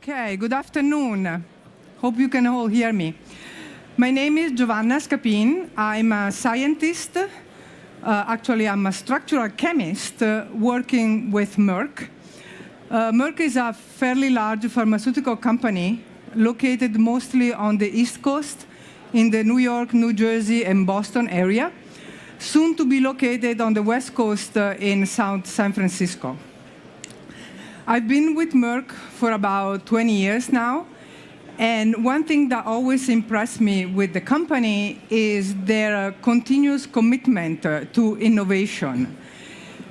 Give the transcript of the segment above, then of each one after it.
Okay, good afternoon. Hope you can all hear me. My name is Giovanna Scapin. I'm a scientist. Actually, I'm a structural chemist working with Merck. Merck is a fairly large pharmaceutical company located mostly on the East Coast in the New York, New Jersey, and Boston area, soon to be located on the West Coast in South San Francisco. I've been with Merck for about 20 years now, and one thing that always impressed me with the company is their continuous commitment to innovation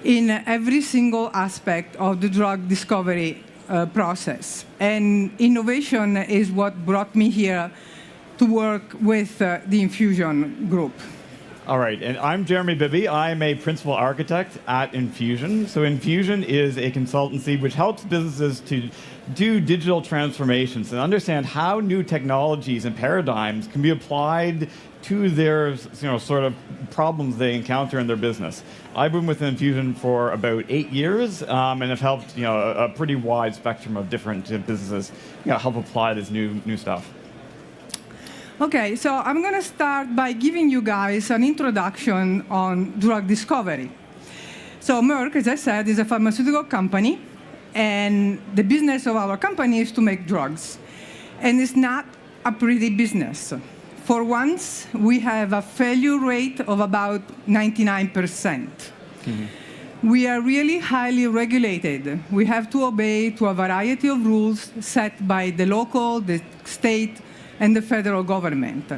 in every single aspect of the drug discovery process. And innovation is what brought me here to work with the Infusion group. All right, and I'm Jeremy Bibby. I'm a principal architect at Infusion. So Infusion is a consultancy which helps businesses to do digital transformations and understand how new technologies and paradigms can be applied to their sort of problems they encounter in their business. I've been with Infusion for about 8 years and have helped a pretty wide spectrum of different businesses help apply this new stuff. Okay, so I'm going to start by giving you guys an introduction on drug discovery. So Merck, as I said, is a pharmaceutical company, and the business of our company is to make drugs. And it's not a pretty business. For once, we have a failure rate of about 99%. Mm-hmm. We are really highly regulated. We have to obey to a variety of rules set by the local, the state, and the federal government.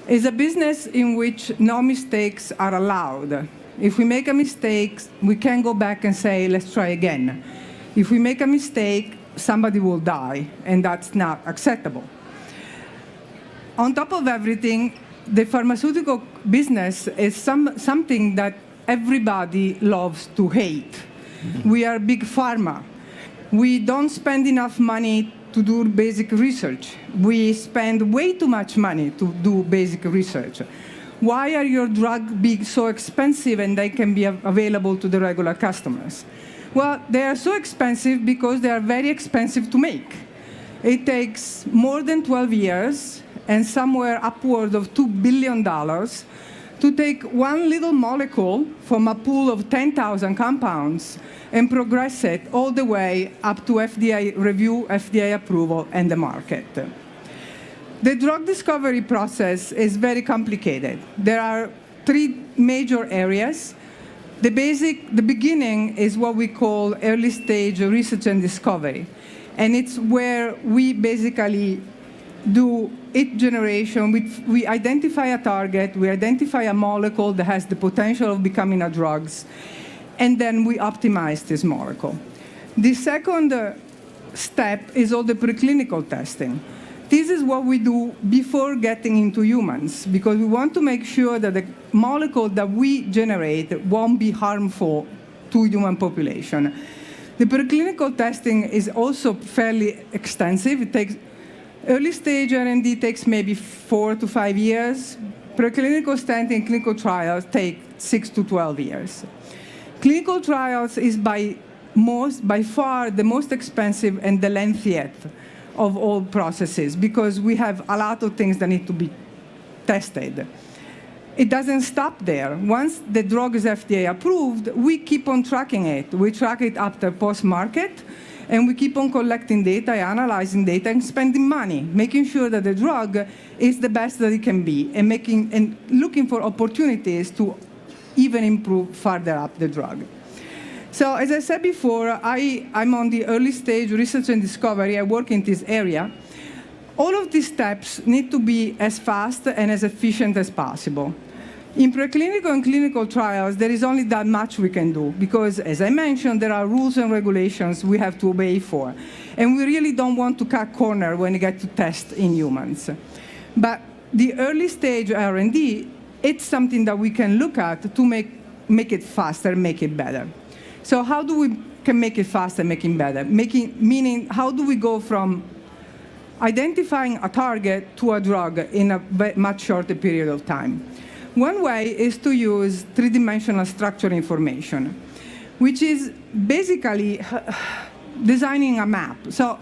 It's a business in which no mistakes are allowed. If we make a mistake, we can go back and say, let's try again. If we make a mistake, somebody will die, and that's not acceptable. On top of everything, the pharmaceutical business is something that everybody loves to hate. Mm-hmm. We are big pharma. We don't spend enough money to do basic research. We spend way too much money to do basic research. Why are your drugs being so expensive and they can be available to the regular customers? Well, they are so expensive because they are very expensive to make. It takes more than 12 years and somewhere upward of $2 billion to take one little molecule from a pool of 10,000 compounds and progress it all the way up to FDA review, FDA approval, and the market. The drug discovery process is very complicated. There are 3 major areas. The beginning is what we call early stage research and discovery. And it's where we basically do hit generation. We identify a target, we identify a molecule that has the potential of becoming a drug, and then we optimize this molecule. The second step is all the preclinical testing. This is what we do before getting into humans, because we want to make sure that the molecule that we generate won't be harmful to human population. The preclinical testing is also fairly extensive. It takes early stage R&D takes maybe 4 to 5 years. Preclinical testing, clinical trials take 6 to 12 years. Clinical trials is by far the most expensive and the lengthiest of all processes, because we have a lot of things that need to be tested. It doesn't stop there. Once the drug is FDA approved, we keep on tracking it. We track it after post-market, and we keep on collecting data, analyzing data, and spending money, making sure that the drug is the best that it can be, and looking for opportunities to even improve further up the drug. So as I said before, I'm on the early stage research and discovery. I work in this area. All of these steps need to be as fast and as efficient as possible. In preclinical and clinical trials, there is only that much we can do, because, as I mentioned, there are rules and regulations we have to obey for. And we really don't want to cut corners when we get to test in humans. But the early stage R&D, it's something that we can look at to make it faster, make it better. So how do we can make it faster, make it better? Meaning, how do we go from identifying a target to a drug in a much shorter period of time? One way is to use 3-dimensional structure information, which is basically designing a map. So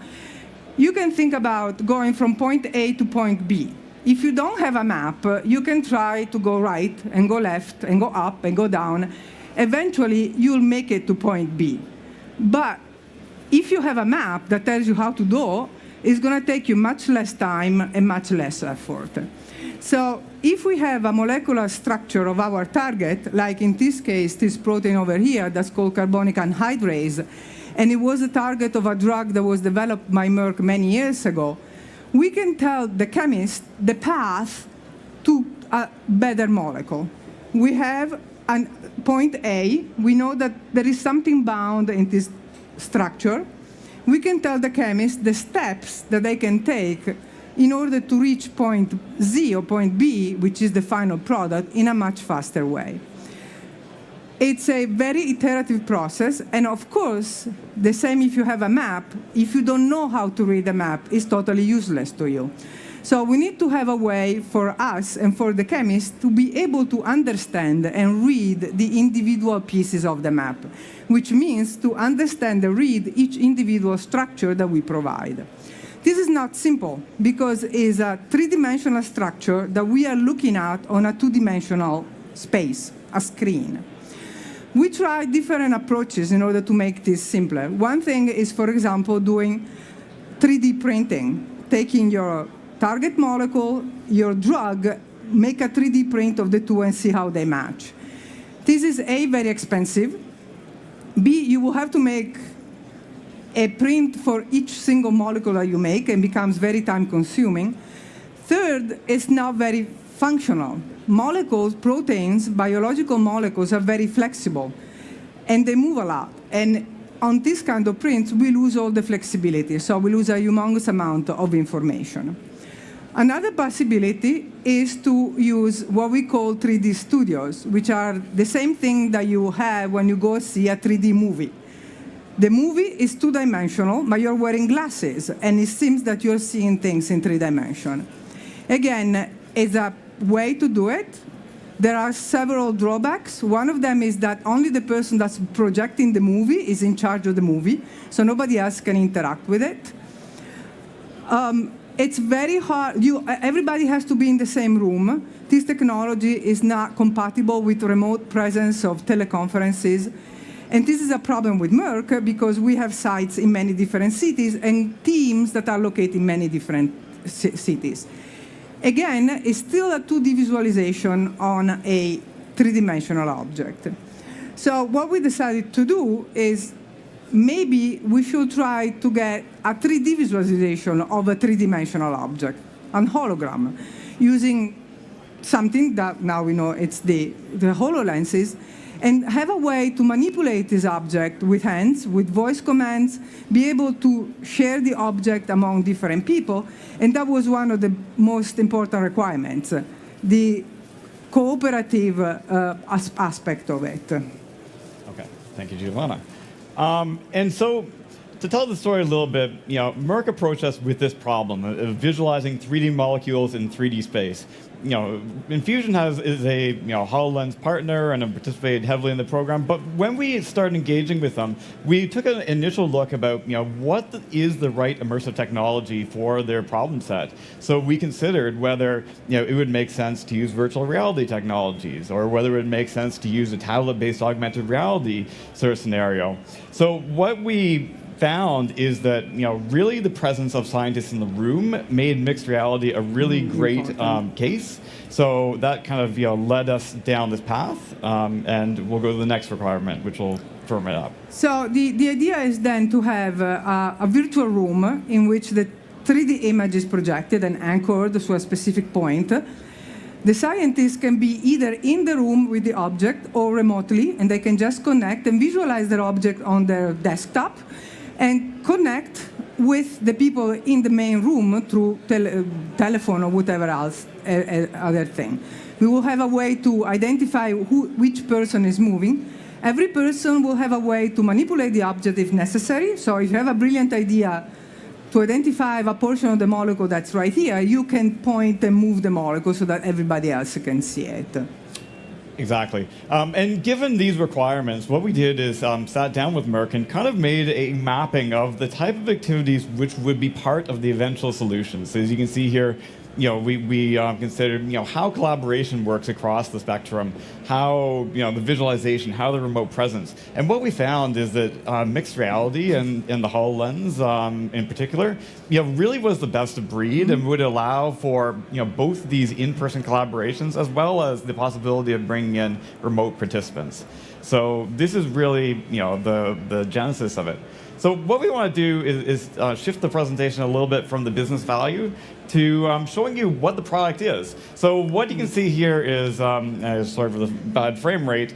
you can think about going from point A to point B. If you don't have a map, you can try to go right and go left and go up and go down. Eventually, you'll make it to point B. But if you have a map that tells you how to do, it's going to take you much less time and much less effort. So if we have a molecular structure of our target, like in this case, this protein over here that's called carbonic anhydrase, and it was a target of a drug that was developed by Merck many years ago, we can tell the chemist the path to a better molecule. We have a point A. We know that there is something bound in this structure. We can tell the chemist the steps that they can take in order to reach point Z or point B, which is the final product, in a much faster way. It's a very iterative process, and of course, the same if you have a map. If you don't know how to read a map, it's totally useless to you. So we need to have a way for us and for the chemist to be able to understand and read the individual pieces of the map, which means to understand and read each individual structure that we provide. This is not simple because it's a three-dimensional structure that we are looking at on a two-dimensional space, a screen. We try different approaches in order to make this simpler. One thing is, for example, doing 3D printing, taking your target molecule, your drug, make a 3D print of the two and see how they match. This is A, very expensive. B, you will have to make a print for each single molecule that you make and becomes very time-consuming. Third, it's not very functional. Molecules, proteins, biological molecules are very flexible, and they move a lot. And on this kind of prints, we lose all the flexibility, so we lose a humongous amount of information. Another possibility is to use what we call 3D studios, which are the same thing that you have when you go see a 3D movie. The movie is two-dimensional, but you're wearing glasses, and it seems that you're seeing things in 3 dimensions. Again, it's a way to do it. There are several drawbacks. One of them is that only the person that's projecting the movie is in charge of the movie, so nobody else can interact with it. It's very hard. Everybody has to be in the same room. This technology is not compatible with remote presence of teleconferences. And this is a problem with Merck because we have sites in many different cities and teams that are located in many different cities. Again, it's still a 2D visualization on a three-dimensional object. So what we decided to do is maybe we should try to get a 3D visualization of a three-dimensional object, an hologram, using something that now we know it's the HoloLenses, and have a way to manipulate this object with hands, with voice commands, be able to share the object among different people. And that was one of the most important requirements, the cooperative aspect of it. Okay, thank you, Giovanna. And so, to tell the story a little bit, Merck approached us with this problem of visualizing 3D molecules in 3D space. Infusion is a HoloLens partner and have participated heavily in the program. But when we started engaging with them, we took an initial look about what is the right immersive technology for their problem set. So we considered whether it would make sense to use virtual reality technologies, or whether it would make sense to use a tablet-based augmented reality sort of scenario. So what we found is that really the presence of scientists in the room made mixed reality a really great case. So that kind of led us down this path, and we'll go to the next requirement, which will firm it up. So the idea is then to have a virtual room in which the 3D image is projected and anchored to a specific point. The scientists can be either in the room with the object or remotely, and they can just connect and visualize their object on their desktop and connect with the people in the main room through telephone or whatever else other thing. We will have a way to identify which person is moving. Every person will have a way to manipulate the object if necessary. So if you have a brilliant idea to identify a portion of the molecule that's right here, you can point and move the molecule so that everybody else can see it. Exactly. And given these requirements, what we did is sat down with Merck and kind of made a mapping of the type of activities which would be part of the eventual solution. So as you can see here, we considered how collaboration works across the spectrum, how the visualization, how the remote presence, and what we found is that mixed reality and the HoloLens in particular, really was the best of breed and would allow for both these in-person collaborations as well as the possibility of bringing in remote participants. So this is really the genesis of it. So what we want to do is shift the presentation a little bit from the business value to showing you what the product is. So what you can see here is, sorry for the bad frame rate,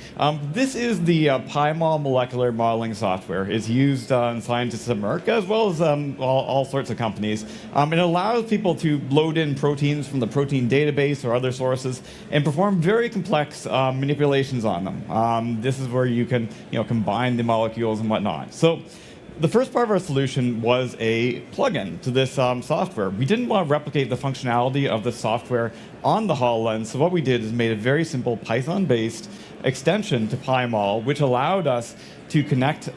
this is the PyMol molecular modeling software. It's used in scientists at Merck as well as all sorts of companies. It allows people to load in proteins from the protein database or other sources and perform very complex manipulations on them. This is where you can combine the molecules and whatnot. So the first part of our solution was a plugin to this software. We didn't want to replicate the functionality of the software on the HoloLens, so what we did is made a very simple Python-based extension to PyMol, which allowed us to connect to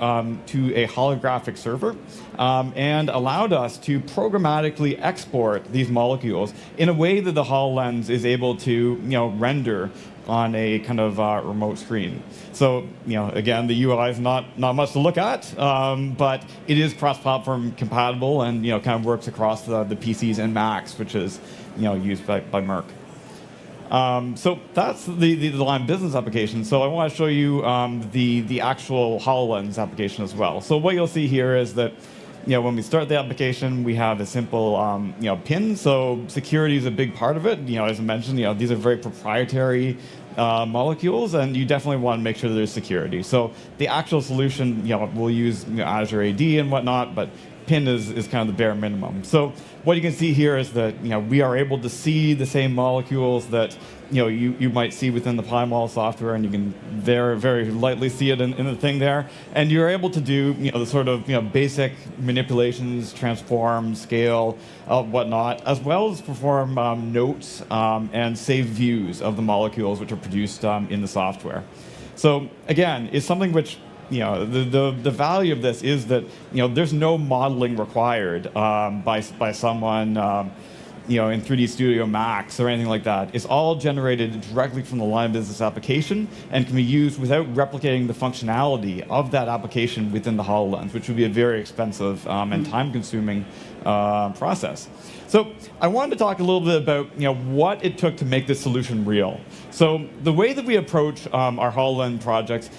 a holographic server and allowed us to programmatically export these molecules in a way that the HoloLens is able to render on a kind of remote screen. So, again, the UI is not much to look at, but it is cross-platform compatible and, kind of works across the PCs and Macs, which is, used by Merck. So that's the line business application. So I want to show you the actual HoloLens application as well. So what you'll see here is that when we start the application, we have a simple pin. So security is a big part of it. As I mentioned, these are very proprietary molecules, and you definitely want to make sure that there's security. So the actual solution, we'll use Azure AD and whatnot, but PIN is kind of the bare minimum. So what you can see here is that we are able to see the same molecules that you might see within the PyMol software, and you can very, very lightly see it in the thing there. And you're able to do the sort of basic manipulations, transform, scale, whatnot, as well as perform notes and save views of the molecules which are produced in the software. So again, it's something which the value of this is that there's no modeling required by someone in 3D Studio Max or anything like that. It's all generated directly from the line of business application and can be used without replicating the functionality of that application within the HoloLens, which would be a very expensive and time-consuming process. So I wanted to talk a little bit about what it took to make this solution real. So the way that we approach our HoloLens projects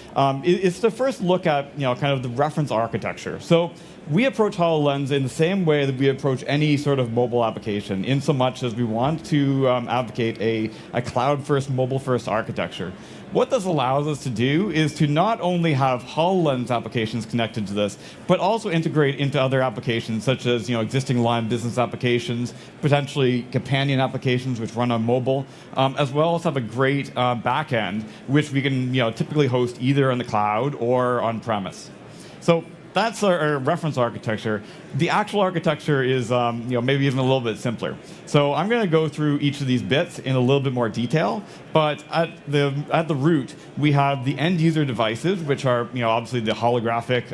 is to first look at kind of the reference architecture. So we approach HoloLens in the same way that we approach any sort of mobile application, in so much as we want to advocate a cloud-first, mobile-first architecture. What this allows us to do is to not only have HoloLens applications connected to this, but also integrate into other applications such as existing line business applications, potentially companion applications which run on mobile, as well as have a great backend which we can typically host either in the cloud or on premise. So that's our reference architecture. The actual architecture is maybe even a little bit simpler. So I'm going to go through each of these bits in a little bit more detail, but at the root, we have the end user devices, which are obviously the holographic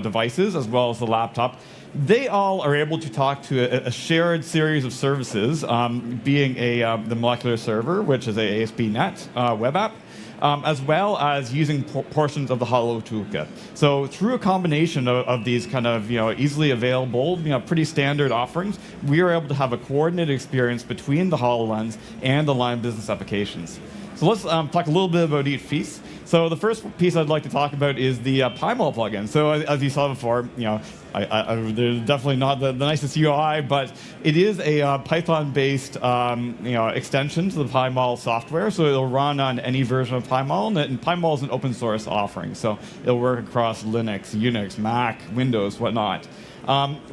devices, as well as the laptop. They all are able to talk to a shared series of services, being the molecular server, which is a ASP.NET web app, as well as using portions of the Holo toolkit. So through a combination of these kind of easily available, pretty standard offerings, we are able to have a coordinated experience between the HoloLens and the line business applications. So let's talk a little bit about each piece. So the first piece I'd like to talk about is the PyMol plugin. So as you saw before, they're definitely not the nicest UI, but it is a Python-based extension to the PyMol software. So it'll run on any version of PyMol, and PyMol is an open source offering. So it'll work across Linux, Unix, Mac, Windows, whatnot.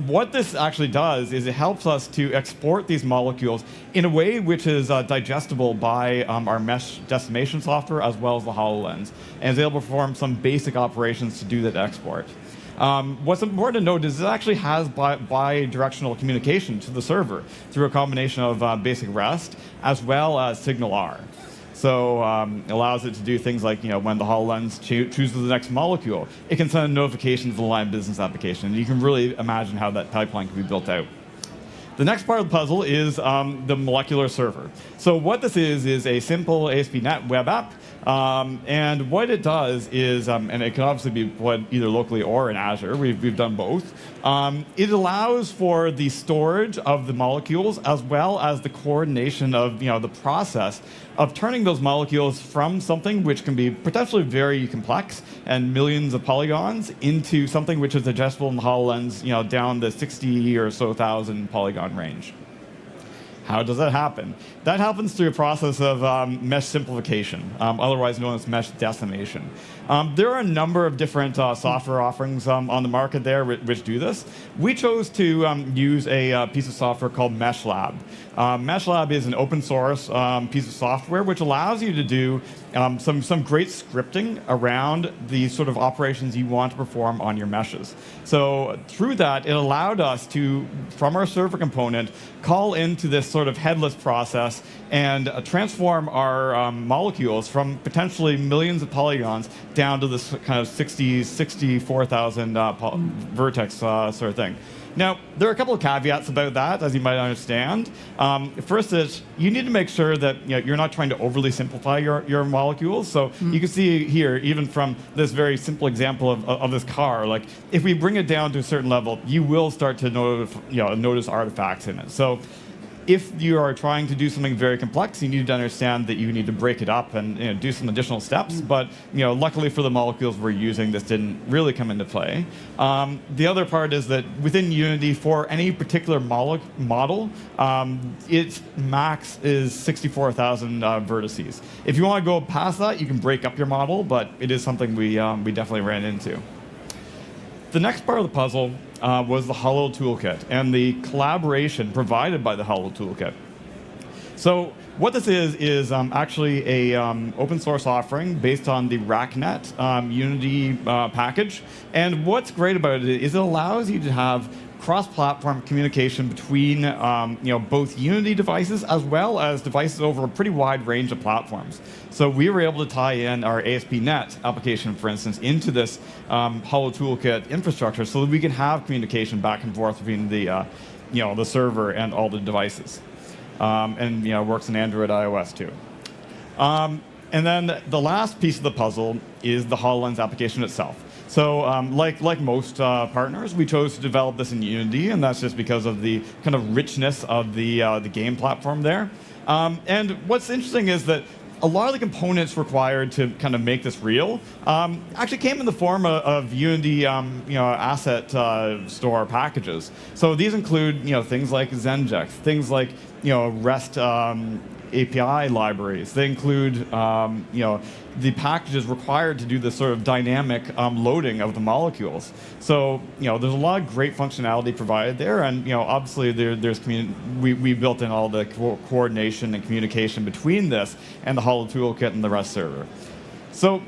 What this actually does is it helps us to export these molecules in a way which is digestible by our mesh decimation software as well as the HoloLens, and is able to perform some basic operations to do that export. What's important to note is it actually has bi-directional communication to the server through a combination of basic REST as well as SignalR. So it allows it to do things like, when the HoloLens chooses the next molecule, it can send notifications to the line of business application. And you can really imagine how that pipeline can be built out. The next part of the puzzle is the molecular server. So what this is a simple ASP.NET web app. And what it does is, and it can obviously be deployed either locally or in Azure. We've done both. It allows for the storage of the molecules as well as the coordination of the process of turning those molecules from something which can be potentially very complex and millions of polygons into something which is digestible in the HoloLens, down the 60 or so thousand polygon range. How does that happen? That happens through a process of mesh simplification, otherwise known as mesh decimation. There are a number of different software offerings on the market there which do this. We chose to use a piece of software called MeshLab. MeshLab is an open source piece of software which allows you to do some great scripting around the sort of operations you want to perform on your meshes. So through that, it allowed us to, from our server component, call into this sort of headless process and transform our molecules from potentially millions of polygons down to this kind of 64,000 vertex sort of thing. Now, there are a couple of caveats about that, as you might understand. First is you need to make sure that you're not trying to overly simplify your molecules. So you can see here, even from this very simple example of this car, like if we bring it down to a certain level, you will start to notice artifacts in it. So if you are trying to do something very complex, you need to understand that you need to break it up and do some additional steps. But luckily for the molecules we're using, this didn't really come into play. The other part is that within Unity, for any particular model, its max is 64,000 vertices. If you want to go past that, you can break up your model, but it is something we definitely ran into. The next part of the puzzle was the Holo Toolkit and the collaboration provided by the Holo Toolkit. So what this is actually a open source offering based on the RackNet Unity package. And what's great about it is it allows you to have cross-platform communication between both Unity devices as well as devices over a pretty wide range of platforms. So we were able to tie in our ASP.NET application, for instance, into this Holo Toolkit infrastructure so that we can have communication back and forth between the the server and all the devices. And works in Android, iOS too. And then the last piece of the puzzle is the HoloLens application itself. So like most partners, we chose to develop this in Unity, and that's just because of the kind of richness of the game platform there. And what's interesting is that a lot of the components required to kind of make this real actually came in the form of Unity asset store packages. So these include things like Zenject, things like REST API libraries. They include the packages required to do this sort of dynamic loading of the molecules. So there's a lot of great functionality provided there, and obviously we built in all the coordination and communication between this and the Holo Toolkit and the REST server. So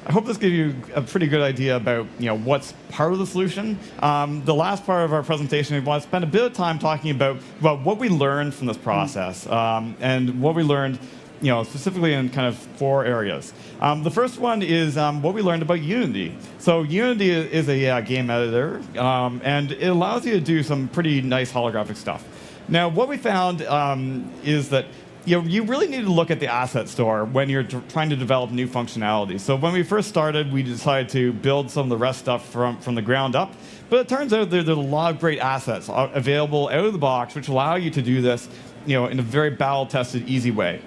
I hope this gives you a pretty good idea about what's part of the solution. The last part of our presentation, we want to spend a bit of time talking about what we learned from this process and what we learned specifically in kind of 4 areas. The first one is what we learned about Unity. So Unity is a game editor, and it allows you to do some pretty nice holographic stuff. Now, what we found is that you really need to look at the asset store when you're trying to develop new functionality. So when we first started, we decided to build some of the REST stuff from the ground up. But it turns out there's a lot of great assets available out of the box which allow you to do this in a very battle-tested, easy way.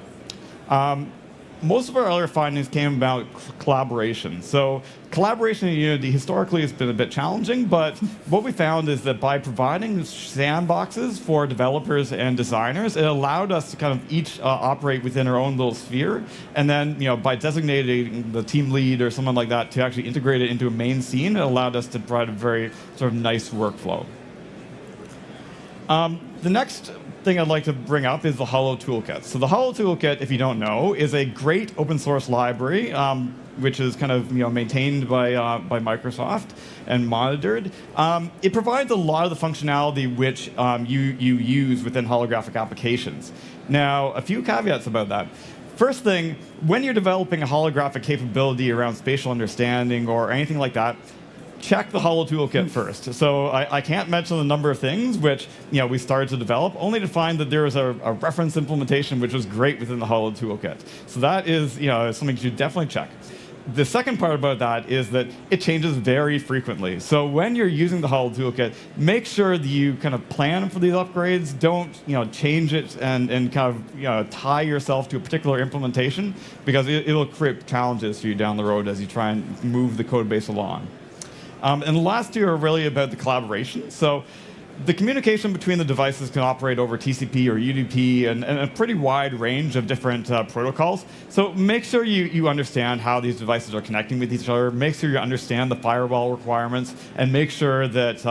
Most of our other findings came about collaboration. So collaboration in Unity historically has been a bit challenging, but what we found is that by providing sandboxes for developers and designers, it allowed us to kind of each operate within our own little sphere, and then by designating the team lead or someone like that to actually integrate it into a main scene, it allowed us to provide a very sort of nice workflow. The next thing I'd like to bring up is the Holo Toolkit. So the Holo Toolkit, if you don't know, is a great open source library which is kind of maintained by Microsoft and monitored. It provides a lot of the functionality which you use within holographic applications. Now, a few caveats about that. first thing, when you're developing a holographic capability around spatial understanding or anything like that, check the Holo Toolkit first. So I can't mention the number of things which we started to develop, only to find that there was a reference implementation which was great within the Holo Toolkit. So that is something you should definitely check. The second part about that is that it changes very frequently. So when you're using the Holo Toolkit, make sure that you kind of plan for these upgrades. Don't change it and kind of tie yourself to a particular implementation, because it'll create challenges for you down the road as you try and move the code base along. And the last two are really about the collaboration. So the communication between the devices can operate over TCP or UDP and a pretty wide range of different protocols. So make sure you understand how these devices are connecting with each other. Make sure you understand the firewall requirements, and make sure that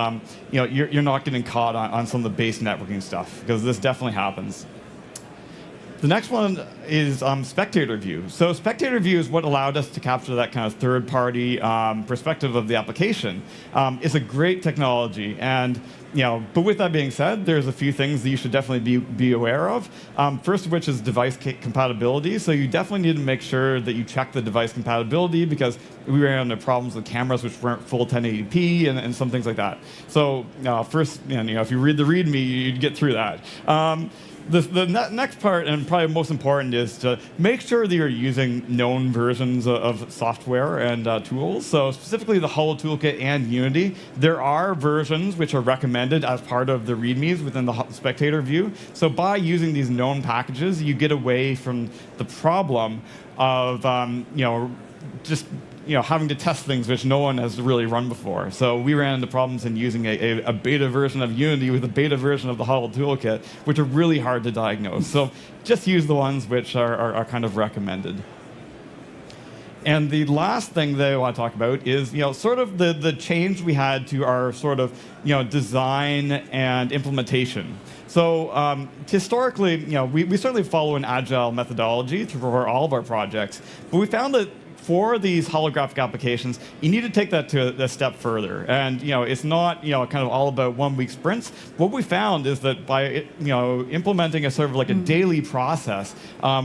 you're not getting caught on some of the base networking stuff, because this definitely happens. The next one is spectator view. So spectator view is what allowed us to capture that kind of third-party perspective of the application. It's a great technology, and but with that being said, there's a few things that you should definitely be aware of. First of which is device compatibility. So you definitely need to make sure that you check the device compatibility, because we ran into problems with cameras which weren't full 1080p and some things like that. So first, if you read the README, you'd get through that. The next part, and probably most important, is to make sure that you're using known versions of software and tools. So specifically the Holo Toolkit and Unity, there are versions which are recommended as part of the READMEs within the spectator view. So by using these known packages, you get away from the problem of just having to test things which no one has really run before. So we ran into problems in using a beta version of Unity with a beta version of the Holo Toolkit, which are really hard to diagnose. So just use the ones which are kind of recommended. And the last thing that I want to talk about is sort of the change we had to our sort of design and implementation. So historically, we certainly follow an agile methodology for all of our projects, but we found that for these holographic applications, you need to take that to a step further. And it's not kind of all about 1 week sprints. What we found is that by implementing a sort of like a daily process,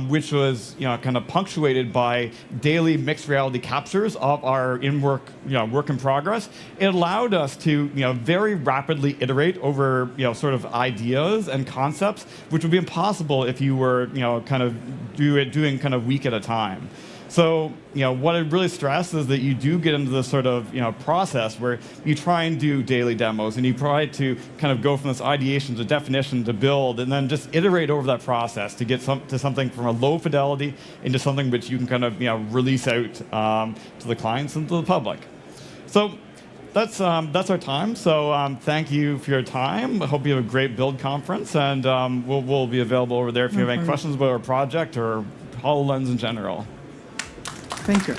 which was kind of punctuated by daily mixed reality captures of our work in progress, it allowed us to very rapidly iterate over sort of ideas and concepts, which would be impossible if you were kind of doing kind of week at a time. So, what I really stress is that you do get into this sort of, process where you try and do daily demos, and you try to kind of go from this ideation to definition to build, and then just iterate over that process to get to something from a low fidelity into something which you can kind of, release out to the clients and to the public. So that's our time. So thank you for your time. I hope you have a great build conference, and we'll be available over there if you have any questions about our project or HoloLens in general. Thank you.